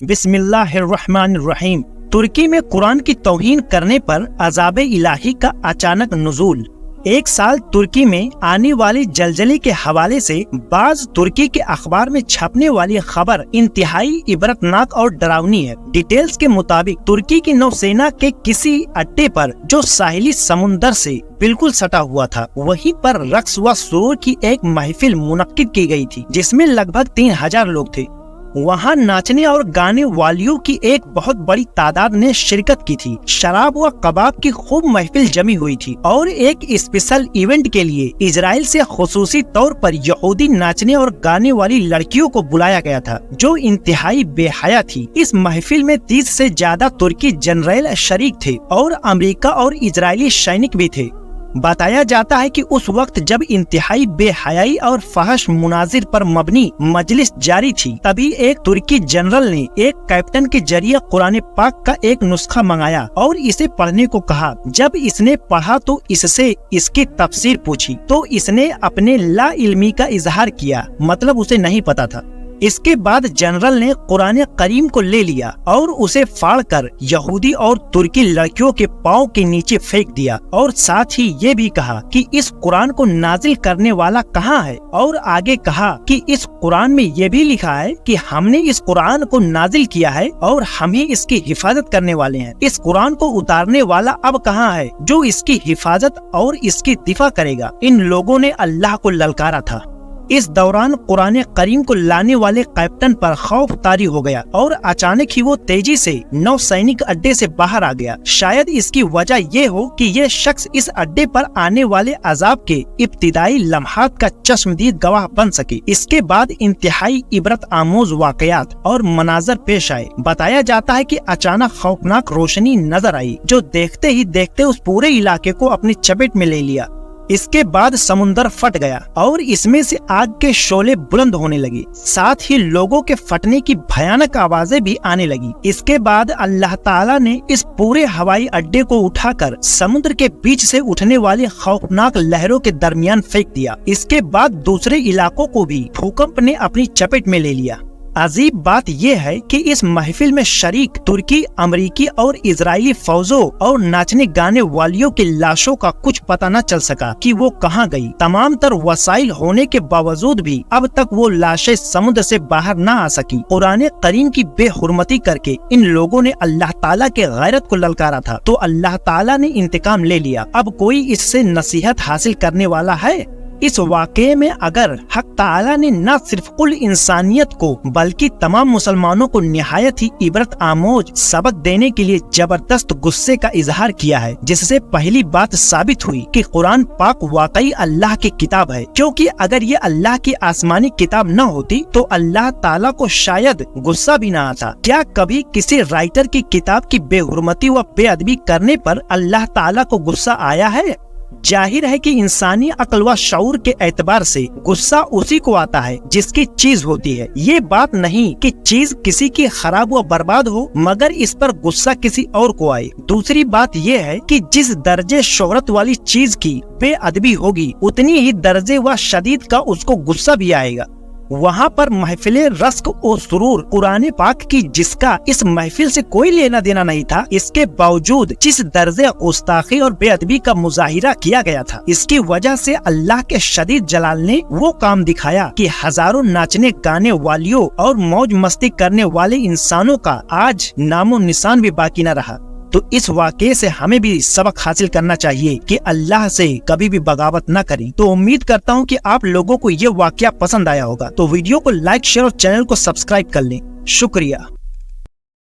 بسم اللہ الرحمن الرحیم۔ ترکی میں قرآن کی توہین کرنے پر عذاب الہی کا اچانک نزول۔ ایک سال ترکی میں آنے والی زلزلے کے حوالے سے بعض ترکی کے اخبار میں چھپنے والی خبر انتہائی عبرتناک اور ڈراؤنی ہے۔ ڈیٹیلز کے مطابق ترکی کی نوسینا کے کسی اڈے پر جو ساحلی سمندر سے بالکل سٹا ہوا تھا، وہیں پر رقص و سرور کی ایک محفل منعقد کی گئی تھی جس میں لگ بھگ 3000 لوگ تھے۔ وہاں ناچنے اور گانے والیوں کی ایک بہت بڑی تعداد نے شرکت کی تھی۔ شراب و کباب کی خوب محفل جمی ہوئی تھی اور ایک اسپیشل ایونٹ کے لیے اسرائیل سے خصوصی طور پر یہودی ناچنے اور گانے والی لڑکیوں کو بلایا گیا تھا جو انتہائی بے حیا تھی۔ اس محفل میں 30 سے زیادہ ترکی جنرل شریک تھے اور امریکہ اور اسرائیلی سینک بھی تھے۔ بتایا جاتا ہے کہ اس وقت جب انتہائی بے حیائی اور فحش مناظر پر مبنی مجلس جاری تھی، تبھی ایک ترکی جنرل نے ایک کیپٹن کے ذریعے قرآن پاک کا ایک نسخہ منگایا اور اسے پڑھنے کو کہا۔ جب اس نے پڑھا تو اس سے اس کی تفسیر پوچھی تو اس نے اپنے لا علمی کا اظہار کیا، مطلب اسے نہیں پتا تھا۔ اس کے بعد جنرل نے قرآن کریم کو لے لیا اور اسے پھاڑ کر یہودی اور ترکی لڑکیوں کے پاؤں کے نیچے پھینک دیا اور ساتھ ہی یہ بھی کہا کہ اس قرآن کو نازل کرنے والا کہاں ہے، اور آگے کہا کہ اس قرآن میں یہ بھی لکھا ہے کہ ہم نے اس قرآن کو نازل کیا ہے اور ہم ہی اس کی حفاظت کرنے والے ہیں۔ اس قرآن کو اتارنے والا اب کہاں ہے جو اس کی حفاظت اور اس کی دفاع کرے گا؟ ان لوگوں نے اللہ کو للکارا تھا۔ اس دوران قرآن کریم کو لانے والے کیپٹن پر خوف طاری ہو گیا اور اچانک ہی وہ تیزی سے نو سینک اڈے سے باہر آ گیا۔ شاید اس کی وجہ یہ ہو کہ یہ شخص اس اڈے پر آنے والے عذاب کے ابتدائی لمحات کا چشمدید گواہ بن سکے۔ اس کے بعد انتہائی عبرت آموز واقعات اور مناظر پیش آئے۔ بتایا جاتا ہے کہ اچانک خوفناک روشنی نظر آئی جو دیکھتے ہی دیکھتے اس پورے علاقے کو اپنی چپیٹ میں لے لیا۔ اس کے بعد سمندر پھٹ گیا اور اس میں سے آگ کے شعلے بلند ہونے لگے، ساتھ ہی لوگوں کے پھٹنے کی بھیانک آوازیں بھی آنے لگی۔ اس کے بعد اللہ تعالیٰ نے اس پورے ہوائی اڈے کو اٹھا کر سمندر کے بیچ سے اٹھنے والی خوفناک لہروں کے درمیان پھینک دیا۔ اس کے بعد دوسرے علاقوں کو بھی بھوکمپ نے اپنی چپیٹ میں لے لیا۔ عجیب بات یہ ہے کہ اس محفل میں شریک ترکی، امریکی اور اسرائیلی فوجوں اور ناچنے گانے والیوں کی لاشوں کا کچھ پتہ نہ چل سکا کہ وہ کہاں گئی۔ تمام تر وسائل ہونے کے باوجود بھی اب تک وہ لاشیں سمندر سے باہر نہ آ سکی۔ قرآن کریم کی بے حرمتی کر کے ان لوگوں نے اللہ تعالیٰ کے غیرت کو للکارا تھا تو اللہ تعالیٰ نے انتقام لے لیا۔ اب کوئی اس سے نصیحت حاصل کرنے والا ہے؟ اس واقعے میں اگر حق تعالیٰ نے نہ صرف کل انسانیت کو بلکہ تمام مسلمانوں کو نہایت ہی عبرت آموز سبق دینے کے لیے زبردست غصے کا اظہار کیا ہے، جس سے پہلی بات ثابت ہوئی کہ قرآن پاک واقعی اللہ کی کتاب ہے، کیونکہ اگر یہ اللہ کی آسمانی کتاب نہ ہوتی تو اللہ تعالیٰ کو شاید غصہ بھی نہ آتا۔ کیا کبھی کسی رائٹر کی کتاب کی بے حرمتی و بے ادبی کرنے پر اللہ تعالیٰ کو غصہ آیا ہے؟ ظاہر ہے کہ انسانی عقل و شعور کے اعتبار سے غصہ اسی کو آتا ہے جس کی چیز ہوتی ہے۔ یہ بات نہیں کہ چیز کسی کی خراب و برباد ہو مگر اس پر غصہ کسی اور کو آئے۔ دوسری بات یہ ہے کہ جس درجے شہرت والی چیز کی بے ادبی ہوگی اتنی ہی درجے و شدید کا اس کو غصہ بھی آئے گا۔ وہاں پر محفل رزق و سرور قرآن پاک کی جس کا اس محفل سے کوئی لینا دینا نہیں تھا، اس کے باوجود جس درجے گستاخی اور بے ادبی کا مظاہرہ کیا گیا تھا، اس کی وجہ سے اللہ کے شدید جلال نے وہ کام دکھایا کہ ہزاروں ناچنے گانے والیوں اور موج مستی کرنے والے انسانوں کا آج نام و نشان بھی باقی نہ رہا۔ تو اس واقعے سے ہمیں بھی سبق حاصل کرنا چاہیے کہ اللہ سے کبھی بھی بغاوت نہ کریں۔ تو امید کرتا ہوں کہ آپ لوگوں کو یہ واقعہ پسند آیا ہوگا، تو ویڈیو کو لائک، شیئر اور چینل کو سبسکرائب کر لیں۔ شکریہ۔